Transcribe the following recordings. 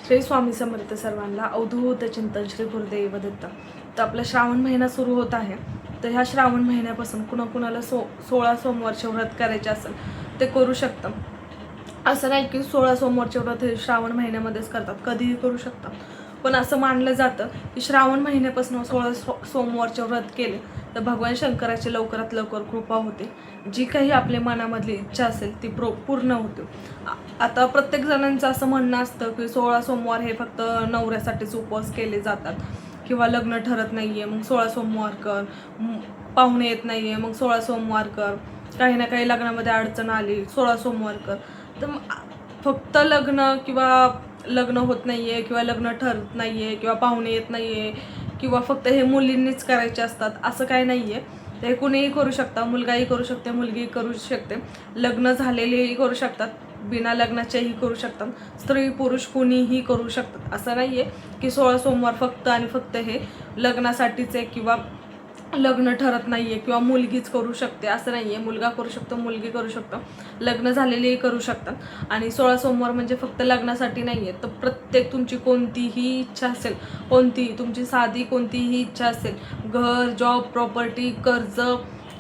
श्री स्वामी समर्थ सर्वांना अवधूत चिंतन श्री गुरुदेव दत्त. तर आपला श्रावण महिना सुरू होत आहे. तर ह्या श्रावण महिन्यापासून कुणाकुणाला 16 सोमवारचे व्रत करायचे असेल ते करू शकतं. असं नाही की 16 सोमवारचे व्रत हे श्रावण महिन्यामध्येच करतात, कधीही करू शकतात. पण असं मानलं जातं की श्रावण महिन्यापासून 16 सोमवारचे व्रत केले तर भगवान शंकराची लवकरात लवकर कृपा होते. जी काही आपल्या मनामधली इच्छा असेल ती पूर्ण होते. आता प्रत्येक जणांचं असं म्हणणं असतं की 16 सोमवार हे फक्त नवऱ्यासाठीच उपवास केले जातात, किंवा लग्न ठरत नाहीये मग 16 सोमवार कर, पाहुणे येत नाहीये मग 16 सोमवार कर, काही ना काही लग्नामध्ये अडचण आली 16 सोमवार कर. तर फक्त लग्न होत नाहीये किंवा लग्न ठरत नाहीये किंवा पाहुणे येत नाहीये किंवा फक्त हे मुलींनीच करायचे असतात असं काही नाहीये. ते कुणीही करू शकता, मुलगाही करू शकते, मुलगीही करू शकते, लग्न झालेलेही करू शकतात, बिना लग्नाचेही करू शकतात, स्त्री पुरुष कुणीही करू शकतात. असं नाहीये की 16 सोमवार फक्त आणि फक्त हे लग्नासाठीच आहे किंवा लग्न ठरत नाहीये किंवा मुलगीच करू शकते असं नाहीये. मुलगा करू शकतो, मुलगी करू शकतो, लग्न झालेलेही करू शकतात. आणि 16 सोमवार म्हणजे फक्त लग्नासाठी नाहीये. तर प्रत्येक तुमची कोणतीही इच्छा असेल, कोणतीही तुमची साधी कोणतीही इच्छा असेल, घर, जॉब, प्रॉपर्टी, कर्ज,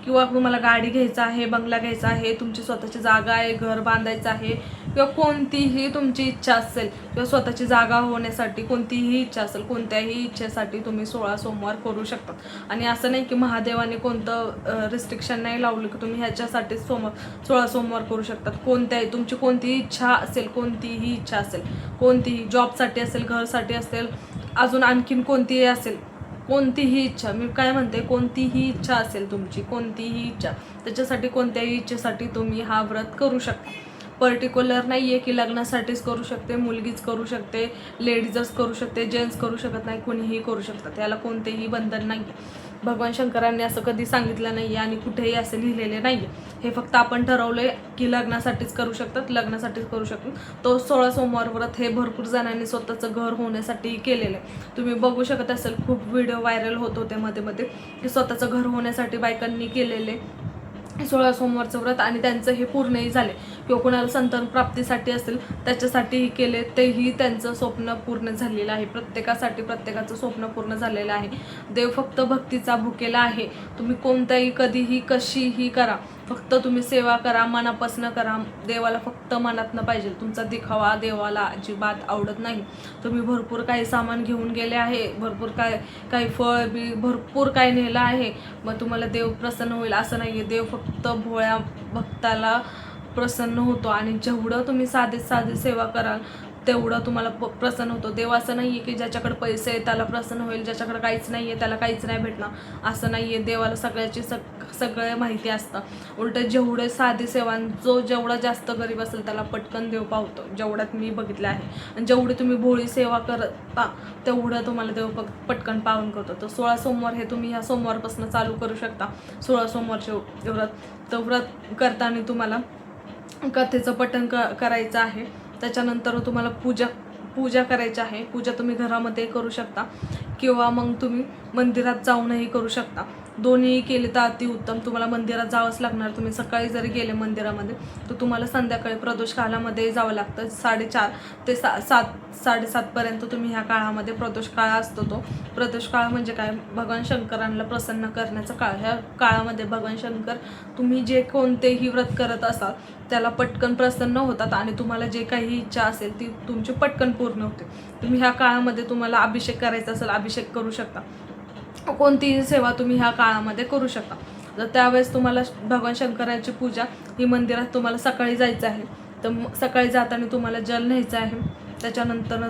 किंवा तुम्हाला गाडी घ्यायचा आहे, बंगला घ्यायचा आहे, तुमची स्वतःची जागा आहे, घर बांधायचं आहे, किंवा कोणतीही तुमची इच्छा असेल किंवा स्वतःची जागा होण्यासाठी कोणतीही इच्छा असेल, कोणत्याही इच्छेसाठी तुम्ही 16 सोमवार करू शकता. आणि असं नाही की महादेवाने कोणतं रिस्ट्रिक्शन नाही लावलं की तुम्ही ह्याच्यासाठी 16 सोमवार करू शकतात. कोणत्याही तुमची कोणतीही इच्छा असेल, कोणतीही इच्छा असेल, कोणतीही जॉबसाठी असेल, घरसाठी असेल, अजून आणखीन कोणतीही असेल, कोणतीही इच्छा, मी काय म्हणते, कोणतीही इच्छा असेल तुमची, कोणतीही इच्छा, त्याच्यासाठी कोणत्याही इच्छेसाठी तुम्ही हा व्रत करू शकता. पर्टिक्युलर नाही आहे की लग्नासाठीच करू शकते, मुलगीच करू शकते, लेडीजच करू शकते, जेंट्स करू शकत नाही, कुणीही करू शकतात. त्याला कोणतेही बंधन नाही. भगवान शंकरांनी असं कधी सांगितलं नाही आणि कुठेही असं लिहिलेले नाही. हे फक्त आपण ठरवलंय की लग्नासाठीच करू शकतात, लग्नासाठीच करू शकतात. तो 16 सोमवार व्रत हे भरपूर जणांनी स्वतःचं घर होण्यासाठी केलेलं आहे. तुम्ही बघू शकत असाल, खूप व्हिडिओ व्हायरल होत होते मध्ये मध्ये की स्वतःचं घर होण्यासाठी बायकांनी केलेले 16 सोमवारचं व्रत आणि त्यांचं हे पूर्णही झाले. किंवा कोणाला संतान प्राप्तीसाठी असेल त्याच्यासाठीही केले, तेही त्यांचं स्वप्न पूर्ण झालेलं आहे. प्रत्येकाचं स्वप्न पूर्ण झालेलं आहे. देव फक्त भक्तीचा भुकेला आहे. तुम्ही कोणत्याही कधीही कशीही करा, फक्त तुम्ही सेवा करा, मनापासून करा. देवाला फक्त मनातनं पाहिजे. तुमचा दिखावा देवाला अजिबात आवडत नाही. तुम्ही भरपूर काही सामान घेऊन गेले आहे, भरपूर काही फळ बी भरपूर काही नेलं आहे, मग तुम्हाला देव प्रसन्न होईल असं नाही आहे. देव फक्त भोळ्या भक्ताला प्रसन्न होतो. आणि जेवढं तुम्ही साधे सेवा कराल तेवढं तुम्हाला प्रसन्न होतो. देव असं नाही आहे की ज्याच्याकडे पैसे आहे त्याला प्रसन्न होईल, ज्याच्याकडे काहीच नाही आहे त्याला काहीच नाही भेटणार, असं नाही आहे. देवाला सगळ्याची सगळे माहिती असतं. उलट जेवढे साधी सेवा, जेवढा जास्त गरीब असेल त्याला पटकन देव पावतो, जेवढ्यात मी बघितलं आहे. आणि जेवढी तुम्ही भोळी सेवा करता तेवढं तुम्हाला देव पटकन पावन करतो. तर 16 सोमवार हे तुम्ही ह्या सोमवारपासून चालू करू शकता. 16 सोमवारचे व्रत. तर व्रत करताना तुम्हाला कथेचं पठण करायचं आहे. त्याच्यानंतर तुम्हाला पूजा करायची आहे. पूजा तुम्ही घरामध्ये करू शकता किंवा मग तुम्ही मंदिरात जाऊनही करू शकता. दोन्ही केले तर अतिउत्तम. तुम्हाला मंदिरात जावंच लागणार. तुम्ही सकाळी जरी गेले मंदिरामध्ये तर तुम्हाला संध्याकाळी प्रदोष काळामध्ये जावं लागतं. 4:30 ते 7:30पर्यंत तुम्ही ह्या काळामध्ये, प्रदोष काळ असतो तो. प्रदोष काळ म्हणजे काय, भगवान शंकरांना प्रसन्न करण्याचा काळ. ह्या काळामध्ये भगवान शंकर तुम्ही जे कोणतेही व्रत करत असाल त्याला पटकन प्रसन्न होतात आणि तुम्हाला जे काही इच्छा असेल ती तुमची पटकन पूर्ण होते. तुम्ही ह्या काळामध्ये तुम्हाला अभिषेक करायचा असेल अभिषेक करू शकता. कोणतीही सेवा तुम्ही ह्या काळामध्ये करू शकता. तर त्यावेळेस तुम्हाला भगवान शंकरांची पूजा ही मंदिरात तुम्हाला सकाळी जायचं आहे. तर सकाळी जाताना तुम्हाला जल न्यायचं आहे. त्याच्यानंतर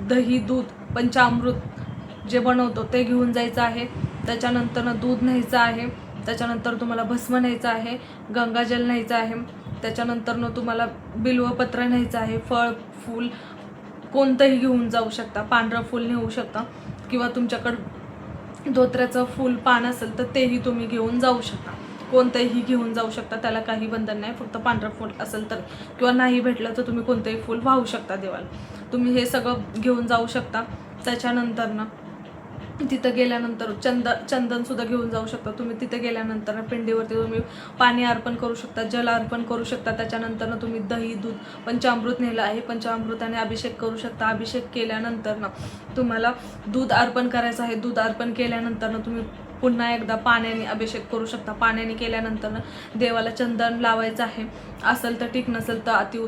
दही, दूध, पंचामृत जे बनवतो ते घेऊन जायचं आहे. त्याच्यानंतर दूध न्यायचं आहे. त्याच्यानंतर तुम्हाला भस्म न्यायचं आहे, गंगाजल न्यायचं आहे. त्याच्यानंतर तुम्हाला बिल्वपत्र न्यायचं आहे. फळ, फूल कोणतंही घेऊन जाऊ शकता. पांढरं फूल नेऊ शकता किंवा तुमच्याकडं धोत्र्याचं फूल पान असेल तर तेही तुम्ही घेऊन जाऊ शकता. कोणतंही घेऊन जाऊ शकता, त्याला काही बंधन नाही. फक्त पांढरं फूल असेल तर, किंवा नाही भेटलं तर तुम्ही कोणतंही फूल वाहू शकता देवाला. तुम्ही हे सगळं घेऊन जाऊ शकता. त्याच्यानंतर तिथं गेल्यानंतर चंदनसुद्धा घेऊन जाऊ शकता तुम्ही. तिथे गेल्यानंतर पिंडीवरती तुम्ही पाणी अर्पण करू शकता, जल अर्पण करू शकता. त्याच्यानंतर तुम्ही दही, दूध, पंचामृत नेलं आहे, पंचामृताने अभिषेक करू शकता. अभिषेक केल्यानंतर तुम्हाला दूध अर्पण करायचं आहे. दूध अर्पण केल्यानंतर तुम्ही पुन्हा एकदा पाण्याने अभिषेक करू शकता. पाण्याने केल्यानंतर देवाला चंदन लावायचं आहे. असेल तर ठीक, नसेल तर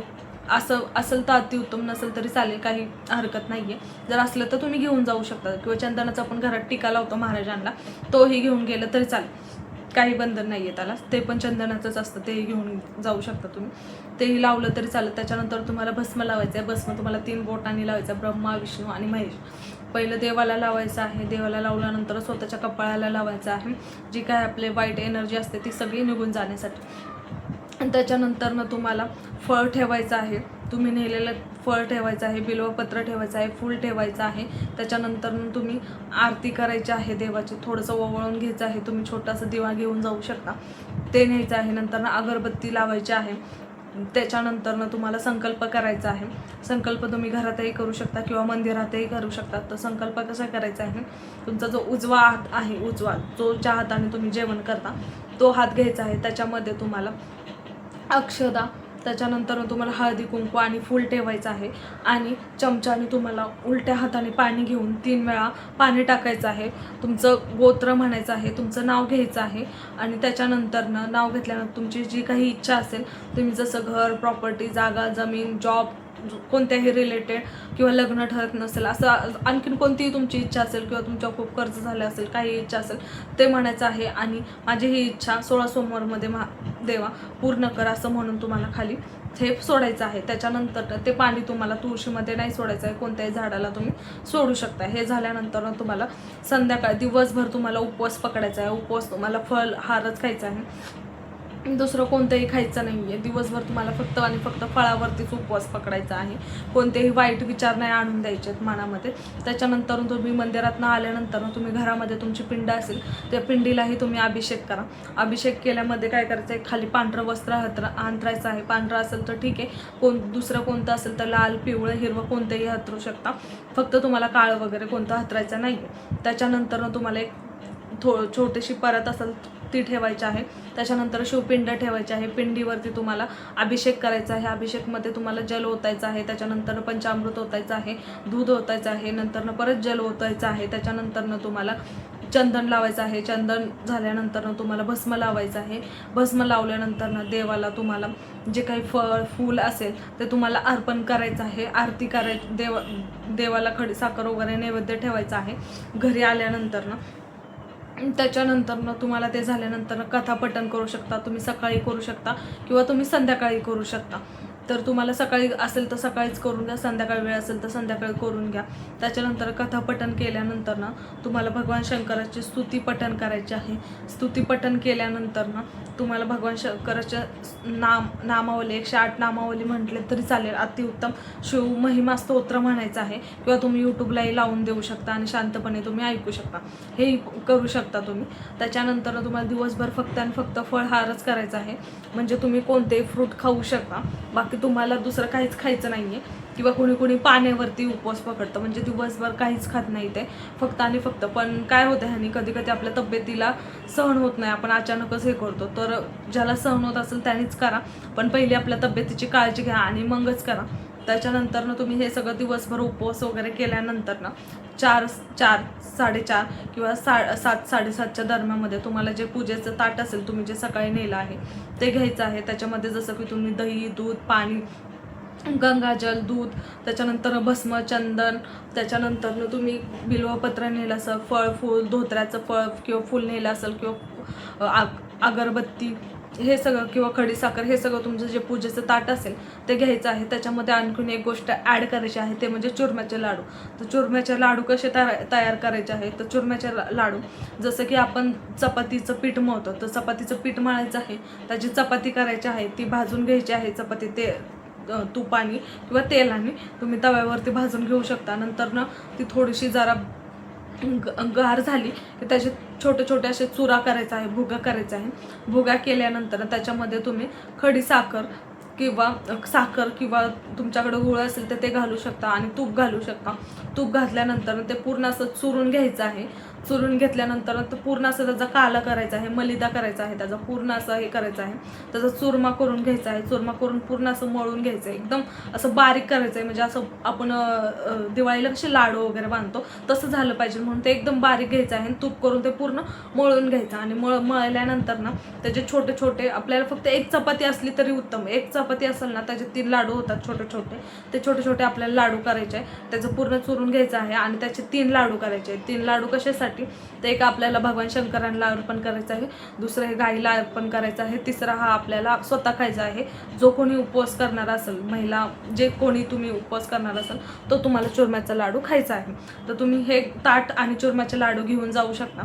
असेल तर अतिउत्तम, नसेल तरी चालेल, काही हरकत नाही आहे. जर असलं तर तुम्ही घेऊन जाऊ शकता किंवा चंदनाचा आपण घरात टिका लावतो महाराजांना, तोही घेऊन गेलं तरी चालेल, काही बंधन नाही आहे त्याला. ते पण चंदनाचंच असतं, तेही घेऊन जाऊ शकता तुम्ही, तेही लावलं तरी चालेल. त्याच्यानंतर तुम्हाला भस्म लावायचं आहे. भस्म तुम्हाला 3 बोटांनी लावायचं आहे, ब्रह्मा, विष्णू आणि महेश. पहिलं देवाला लावायचं आहे. देवाला लावल्यानंतर स्वतःच्या कपाळाला लावायचं आहे. जी काय आपले वाईट एनर्जी असते ती सगळी निघून जाण्यासाठी. त्याच्यानंतर तुम्हाला फळ ठेवायचं आहे. तुम्ही नेलेलं फळ ठेवायचं आहे, बिल्वपत्र ठेवायचं आहे, फूल ठेवायचं आहे. त्याच्यानंतर तुम्ही आरती करायची आहे देवाची. थोडंसं ओवाळून घ्यायचं आहे. तुम्ही छोटासा दिवा घेऊन जाऊ शकता, ते न्यायचं आहे. नंतर अगरबत्ती लावायची आहे. त्याच्यानंतर तुम्हाला संकल्प करायचा आहे. संकल्प तुम्ही घरातही करू शकता किंवा मंदिरातही करू शकता. तर संकल्प कसा करायचा आहे, तुमचा जो उजवा हात आहे, जो ज्या हाताने तुम्ही जेवण करता तो हात घ्यायचा आहे. त्याच्यामध्ये तुम्हाला अक्षदा, त्याच्यानंतर तुम्हाला हळदी कुंकू आणि फूल ठेवायचं आहे. आणि चमच्याने तुम्हाला उलट्या हाताने पाणी घेऊन 3 वेळा पाणी टाकायचं आहे. तुमचं गोत्र म्हणायचं आहे, तुमचं नाव घ्यायचं आहे. आणि त्याच्यानंतर नाव घेतल्यानंतर तुमची जी काही इच्छा असेल, तुम्ही जसं घर, प्रॉपर्टी, जागा, जमीन, जॉब, कोणत्याही रिलेटेड किंवा लग्न ठरत नसेल, असं आणखीन कोणतीही तुमची इच्छा असेल किंवा तुमच्या खूप कर्ज झालं असेल, काही इच्छा असेल, ते म्हणायचं आहे. आणि माझी ही इच्छा 16 सोमवारमध्ये देवा पूर्ण कर, असं म्हणून तुम्हाला खाली हे सोडायचं आहे. त्याच्यानंतर ते पाणी तुम्हाला तुळशीमध्ये नाही सोडायचं आहे, कोणत्याही झाडाला तुम्ही सोडू शकता. हे झाल्यानंतर तुम्हाला संध्याकाळ दिवसभर तुम्हाला उपवास पकडायचा आहे. उपवास तुम्हाला फळ हारच खायचा आहे, दुसरं कोणतंही खायचं नाही आहे. दिवसभर तुम्हाला फक्त आणि फक्त फळावरतीच उपवास पकडायचा आहे. कोणतेही वाईट विचार नाही आणून द्यायचे आहेत मनामध्ये. त्याच्यानंतर तुम्ही मंदिरातनं आल्यानंतर तुम्ही घरामध्ये तुमची पिंड असेल, त्या पिंडीलाही तुम्ही अभिषेक करा. अभिषेक केल्यामध्ये काय करायचं आहे, खाली पांढरं वस्त्र अंथरायचं आहे. पांढरं असेल तर ठीक आहे, दुसरं कोणतं असेल तर लाल, पिवळं, हिरवं कोणतंही हातरू शकता. फक्त तुम्हाला काळं वगैरे कोणतं हातरायचं नाही आहे. त्याच्यानंतर तुम्हाला एक छोटीशी परत असेल ती ठेवायची आहे. त्याच्यानंतर शिवपिंड ठेवायची आहे. पिंडीवरती तुम्हाला अभिषेक करायचा आहे. अभिषेकमध्ये तुम्हाला जल ओतायचं आहे. त्याच्यानंतर पंचामृत ओतायचं आहे, दूध ओतायचं आहे, नंतर परत जल ओतायचं आहे. त्याच्यानंतर तुम्हाला चंदन लावायचं आहे. चंदन झाल्यानंतर तुम्हाला भस्म लावायचं आहे. भस्म लावल्यानंतर देवाला तुम्हाला जे काही फळ, फूल असेल ते तुम्हाला अर्पण करायचं आहे. आरती देवाला खडी साखर वगैरे नैवेद्य ठेवायचं आहे घरी आल्यानंतर. त्याच्यानंतर तुम्हाला ते झाल्यानंतर कथापठण करू शकता. तुम्ही सकाळी करू शकता किंवा तुम्ही संध्याकाळी करू शकता. तर तुम्हाला सकाळी असेल तर सकाळीच करून घ्या, संध्याकाळी वेळ असेल तर संध्याकाळी करून घ्या. त्याच्यानंतर कथापठण केल्यानंतर तुम्हाला भगवान शंकराची स्तुतीपठण करायची आहे. स्तुतीपठण केल्यानंतर तुम्हाला भगवान शंकराच्या नामावली 108 नामावली म्हटले तरी चालेल, अतिउत्तम. शिव महिमा स्तोत्र म्हणायचं आहे किंवा तुम्ही यूट्यूबलाही लावून देऊ शकता आणि शांतपणे तुम्ही ऐकू शकता, हे करू शकता तुम्ही. त्याच्यानंतर तुम्हाला दिवसभर फक्त आणि फक्त फळहारच करायचा आहे. म्हणजे तुम्ही कोणतेही फ्रूट खाऊ शकता, बाकी तुम्हाला दुसरं काहीच खायचं नाही आहे. किंवा कोणी पाण्यावरती उपवास पकडतं, म्हणजे दिवसभर काहीच खात नाही ते, फक्त आणि फक्त. पण काय होतं ह्यानी, कधी कधी आपल्या तब्येतीला सहन होत नाही, आपण अचानकच हे करतो. तर ज्याला सहन होत असेल त्यानेच करा, पण पहिली आपल्या तब्येतीची काळजी घ्या आणि मगच करा. त्याच्यानंतर तुम्ही हे सगळं दिवसभर उपवास वगैरे केल्यानंतर 4, 4:30 किंवा 7, 7:30च्या दरम्यानमध्ये तुम्हाला जे पूजेचं ताट असेल, तुम्ही जे सकाळी नेलं आहे ते घ्यायचं आहे. त्याच्यामध्ये जसं की तुम्ही दही, दूध, पाणी, गंगाजल, दूध, त्याच्यानंतर भस्म, चंदन, त्याच्यानंतर तुम्ही बिल्वपत्र नेलं असेल, फळ, फूल, धोत्र्याचं फळ किंवा फूल नेलं असेल किंवा अगरबत्ती, हे सगळं किंवा खडीसाखर, हे सगळं तुमचं जे पूजेचं ताट असेल ते घ्यायचं आहे. त्याच्यामध्ये आणखीन एक गोष्ट ॲड करायची आहे, ते म्हणजे चुरम्याचे लाडू. तर चुरम्याचे लाडू कसे तयार करायचे आहे, तर चुरम्याचे लाडू जसं की आपण चपातीचं पीठ मळतो, तर चपातीचं पीठ मळायचं आहे, त्याची चपाती करायची आहे, ती भाजून घ्यायची आहे. चपाती ते तुपाने किंवा तेलाने तुम्ही तव्यावरती भाजून घेऊ शकता. नंतर ती थोडीशी जरा गार झाली की त्याचे छोटे छोटे असे चुरा करायचा आहे, भुगा करायचा आहे. भुगा केल्यानंतर त्याच्यामध्ये तुम्ही खडीसाखर किंवा साखर किंवा तुमच्याकडे गुळ असेल तर ते घालू शकता आणि तूप घालू शकता. तूप घातल्यानंतर ते पूर्ण असं चुरून घ्यायचं आहे. चुरून घेतल्यानंतर तो पूर्ण असं त्याचा काला करायचा आहे, मलिदा करायचा आहे, त्याचा पूर्ण असं हे करायचं आहे, त्याचा चुरमा करून घ्यायचा आहे. चुरमा करून पूर्ण असं मळून घ्यायचं आहे, एकदम असं बारीक करायचं आहे. म्हणजे असं आपण दिवाळीला कसे लाडू वगैरे बांधतो तसं झालं पाहिजे म्हणून ते एकदम बारीक घ्यायचं आहे. तूप करून ते पूर्ण मळून घ्यायचं आणि मळल्यानंतर ना त्याचे छोटे छोटे, आपल्याला फक्त एक चपाती असली तरी उत्तम. एक चपाती असेल ना त्याचे 3 लाडू होतात छोटे छोटे. ते छोटे छोटे आपल्याला लाडू करायचे आहे. त्याचं पूर्ण चुरून घ्यायचं आहे आणि त्याचे 3 लाडू करायचे आहेत. 3 लाडू कशासाठी? तर एक आपल्याला भगवान शंकरांना अर्पण करायचं आहे, दुसरं हे गाईला अर्पण करायचं आहे, तिसरा हा आपल्याला स्वतः खायचा आहे. जो कोणी उपवास करणार असेल, महिला जे कोणी तुम्ही उपवास करणार असाल तो तुम्हाला चुरम्याचा लाडू खायचा आहे. तर तुम्ही हे ताट आणि चुरम्याचे लाडू घेऊन जाऊ शकता.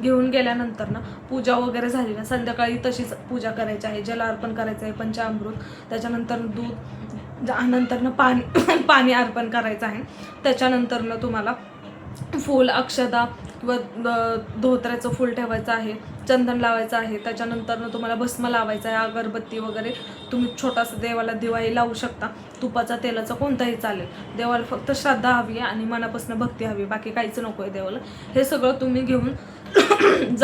घेऊन गेल्यानंतर ना पूजा वगैरे झाली ना संध्याकाळी तशीच पूजा करायची आहे. जल अर्पण करायचं आहे, पंचामृत, त्याच्यानंतर दूध, नंतरनं पाणी अर्पण करायचं आहे. त्याच्यानंतरनं तुम्हाला फूल, अक्षदा किंवा धोत्र्याचं फूल ठेवायचं आहे, चंदन लावायचं आहे. त्याच्यानंतरनं तुम्हाला भस्म लावायचं आहे, अगरबत्ती वगैरे तुम्ही छोटासा देवाला दिवाही लावू शकता. तुपाचा, तेलाचा कोणताही चालेल. देवाला फक्त श्रद्धा हवी आहे आणि मनापासून भक्ती हवी, बाकी काहीच नको आहे देवाला. हे सगळं तुम्ही घेऊन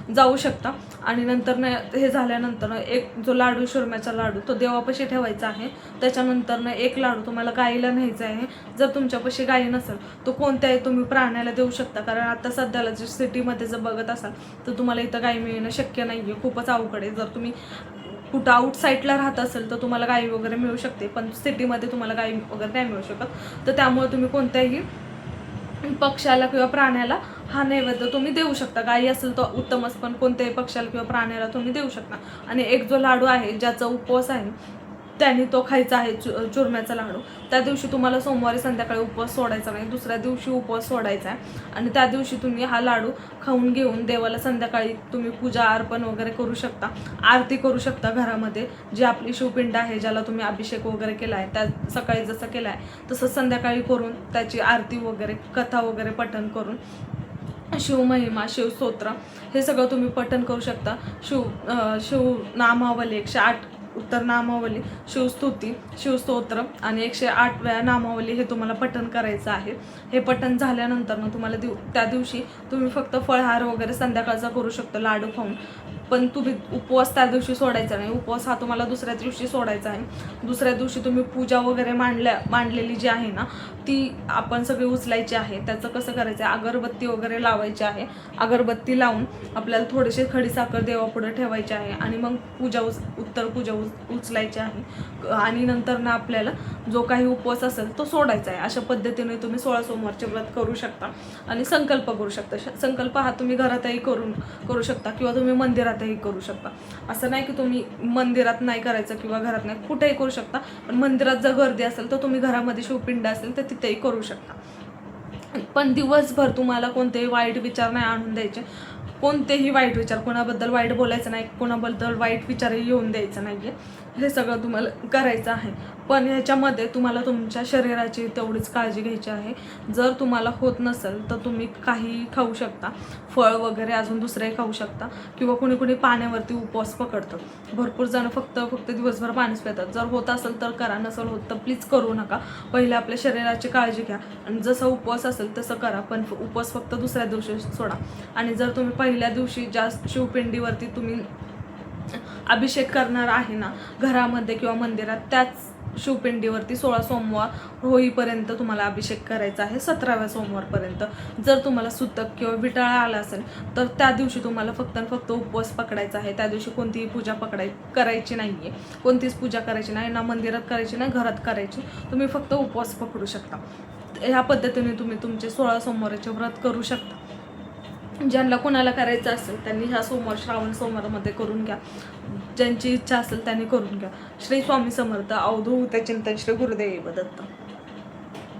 जाऊ शकता. आणि नंतर हे झाल्यानंतर एक जो लाडू, चुरम्याचा लाडू, तो देवापाशी ठेवायचा आहे. त्याच्यानंतरनं एक लाडू तुम्हाला गाईला न्यायचा आहे. जर तुमच्यापाशी गाई नसेल तर कोणत्याही तुम्ही प्राण्याला देऊ शकता, कारण आता सध्याला जर सिटीमध्ये जर बघत असाल तर तुम्हाला इथं गाई मिळणं शक्य नाही आहे, खूपच अवघड आहे. जर तुम्ही कुठं आउटसाईडला राहत असेल तर तुम्हाला गाई वगैरे मिळू शकते, पण सिटीमध्ये तुम्हाला गाई वगैरे नाही मिळू शकत. तर त्यामुळे तुम्ही कोणत्याही पक्ष्याला किंवा प्राण्याला हा नैवेद्य तुम्ही देऊ शकता. गाई असेल तर उत्तमच, पण कोणत्याही पक्ष्याला किंवा प्राण्याला तुम्ही देऊ शकता. आणि एक जो लाडू आहे ज्याचा उपवास आहे त्याने तो खायचा आहे, चुरम्याचा लाडू. त्या दिवशी तुम्हाला सोमवारी संध्याकाळी उपवास सोडायचा नाही, दुसऱ्या दिवशी उपवास सोडायचा आहे. आणि त्या दिवशी तुम्ही हा लाडू खाऊन घेऊन देवाला संध्याकाळी तुम्ही पूजा अर्पण वगैरे करू शकता, आरती करू शकता घरामध्ये. जी आपली शिवपिंड आहे, ज्याला तुम्ही अभिषेक वगैरे केला आहे, त्या सकाळी जसं केला आहे तसं संध्याकाळी करून त्याची आरती वगैरे, कथा वगैरे पठण करून, शिवमहिमा, शिवस्तोत्र हे सगळं तुम्ही पठण करू शकता. शिवनामावली 108 उत्तर नामावली, शिवस्तुती, शिवस्तोत्र आणि 108 वेळा नामावली हे तुम्हाला पठण करायचं आहे. हे पठण झाल्यानंतर तुम्हाला त्या दिवशी तुम्ही फक्त फळहार वगैरे संध्याकाळचा करू शकता लाडू खाऊन. पण तुम्ही उपवास त्या दिवशी सोडायचा नाही. उपवास हा तुम्हाला दुसऱ्या दिवशी सोडायचा आहे. दुसऱ्या दिवशी तुम्ही पूजा वगैरे मांडलेली जी आहे ना ती आपण सगळी उचलायची आहे. त्याचं कसं करायचं आहे, अगरबत्ती वगैरे लावायची आहे. अगरबत्ती लावून आपल्याला थोडीशी खडीसाखर देवापुढे ठेवायची आहे आणि मग उत्तर पूजा उचलायची आहे. आणि नंतर ना आपल्याला जो काही उपवास असेल तो सोडायचा आहे. अशा पद्धतीने तुम्ही 16 सोमवारचे व्रत करू शकता आणि संकल्प करू शकता. संकल्प हा तुम्ही घरातही करू शकता किंवा तुम्ही मंदिरातही करू शकता. असं नाही की तुम्ही मंदिरात नाही करायचं किंवा घरात नाही, कुठेही करू शकता. पण मंदिरात जर गर्दी असेल तर तुम्ही घरामध्ये शिवपिंड असेल तर तिथेही करू शकता. पण दिवसभर तुम्हाला कोणतेही वाईट विचार नाही आणून द्यायचे. कोणतेही वाईट विचार, कोणाबद्दल वाईट बोलायचं नाही, कोणाबद्दल वाईट विचारही येऊन द्यायचं नाही आहे. हे सगळं तुम्हाला करायचं आहे. पण ह्याच्यामध्ये तुम्हाला तुमच्या शरीराची तेवढीच काळजी घ्यायची आहे. जर तुम्हाला होत नसेल तर तुम्ही काही खाऊ शकता, फळ वगैरे अजून दुसरेही खाऊ शकता. किंवा कोणी कोणी पाण्यावरती उपवास पकडतं. भरपूर जण फक्त दिवसभर पाणीच पितात. जर होत असेल तर करा, नसेल होत तर प्लीज करू नका. पहिले आपल्या शरीराची काळजी घ्या आणि जसं उपवास असेल तसं करा, पण उपवास फक्त दुसऱ्या दिवशी सोडा. आणि जर तुम्ही पहिल्या दिवशी जास्त शिवपिंडीवरती तुम्ही अभिषेक करणार आहे ना घरामध्ये किंवा मंदिरात, त्याच शिवपिंडीवरती 16 सोमवार होईपर्यंत तुम्हाला अभिषेक करायचा आहे, 17व्या सोमवारपर्यंत. जर तुम्हाला सुतक किंवा विटाळा आला असेल तर त्या दिवशी तुम्हाला फक्त उपवास पकडायचा आहे. त्या दिवशी कोणतीही पूजा करायची नाही आहे. कोणतीच पूजा करायची नाही, ना मंदिरात करायची नाही, घरात करायची. तुम्ही फक्त उपवास पकडू शकता. ह्या पद्धतीने तुम्ही तुमचे 16 सोमवाराचे व्रत करू शकता. ज्यांना कोणाला करायचं असेल त्यांनी ह्या श्रावण सोमवारामध्ये करून घ्या. ज्यांची इच्छा असेल त्यांनी करून घ्या. श्री स्वामी समर्थ. अवधूत चिंतन. श्री गुरुदेव दत्त.